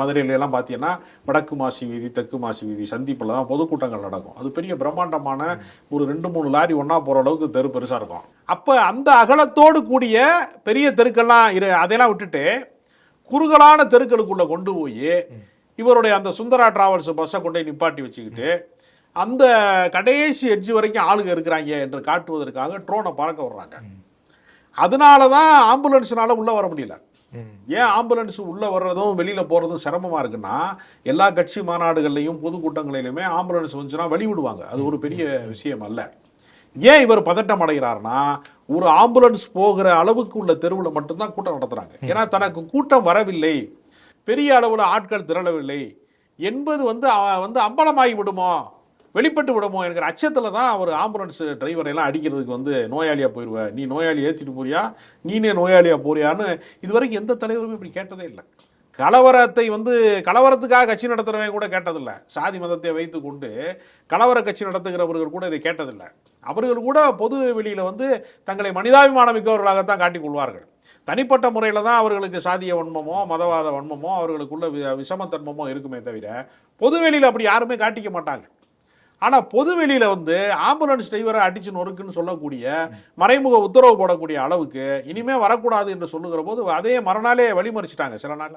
மதுரையில எல்லாம் பார்த்தீங்கன்னா வடக்கு மாசி வீதி தெற்கு மாசி வீதி சந்திப்பில் தான் பொதுக்கூட்டங்கள் நடக்கும். அது பெரிய பிரம்மாண்டமான ஒரு 2-3 லாரி ஒன்றா போகிற அளவுக்கு தெரு பெருசாக இருக்கும். அப்போ அந்த அகலத்தோடு கூடிய பெரிய தெருக்கெல்லாம் அதையெல்லாம் விட்டுட்டு குறுகலான தெருக்களுக்குள்ளே கொண்டு போய் இவருடைய அந்த சுந்தரா டிராவல்ஸ் பஸ்ஸை கொண்டு போய் நிப்பாட்டி வச்சுக்கிட்டு அந்த கடைசி எட்ஜ் வரைக்கும் ஆளுங்க இருக்கிறாங்க என்று காட்டுவதற்காக ட்ரோனை பறக்க விடுறாங்க. அதனால தான் ஆம்புலன்ஸ்னால உள்ளே வர முடியல. ஏன் ஆம்புலன்ஸ் உள்ள வர்றதும் வெளியில போறதும் சிரமமா இருக்குன்னா, எல்லா கட்சி மாநாடுகள்லையும் பொதுக்கூட்டங்களிலுமே ஆம்புலன்ஸ் வந்துச்சுன்னா வழிவிடுவாங்க. அது ஒரு பெரிய விஷயம் அல்ல. ஏன் இவர் பதட்டம் அடைகிறார்னா, ஒரு ஆம்புலன்ஸ் போகிற அளவுக்கு உள்ள தெருவில் மட்டும்தான் கூட்டம் நடத்துறாங்க. ஏன்னா தனக்கு கூட்டம் வரவில்லை, பெரிய அளவில் ஆட்கள் திரளவில்லை என்பது வந்து அம்பலமாகி விடுமோ, வெளிப்பட்டு விடுமோ என்கிற அச்சத்தில் தான் அவர் ஆம்புலன்ஸ் டிரைவரை எல்லாம் அடிக்கிறதுக்கு நோயாளியாக போயிடுவேன், நீ நோயாளி ஏற்றிட்டு போறியா, நீனே நோயாளியாக போறியான்னு இதுவரைக்கும் எந்த தலைவருமே இப்படி கேட்டதே இல்லை. கலவரத்துக்காக கட்சி நடத்துகிறவங்க கூட கேட்டதில்லை. சாதி மதத்தை வைத்து கொண்டு கலவர கட்சி நடத்துகிறவர்கள் கூட இதை கேட்டதில்லை. அவர்கள் கூட பொது வெளியில் தங்களை மனிதாபிமானம் மிக்கவர்களாகத்தான் காட்டிக் கொள்வார்கள். தனிப்பட்ட முறையில் தான் அவர்களுக்கு சாதிய வன்மமோ மதவாத வன்மமோ அவர்களுக்குள்ள விஷமத்தன்மமோ இருக்குமே தவிர பொதுவெளியில் அப்படி யாருமே காட்டிக்க மாட்டாங்க. ஆனால் பொதுவெளியில் ஆம்புலன்ஸ் டிரைவரை அடிச்சு நொறுக்குன்னு சொல்லக்கூடிய மறைமுக உத்தரவு போடக்கூடிய அளவுக்கு இனிமே வரக்கூடாது என்று சொல்லுகிற போது அதே மறுநாளே வழிமறிச்சிட்டாங்க சில நாள்.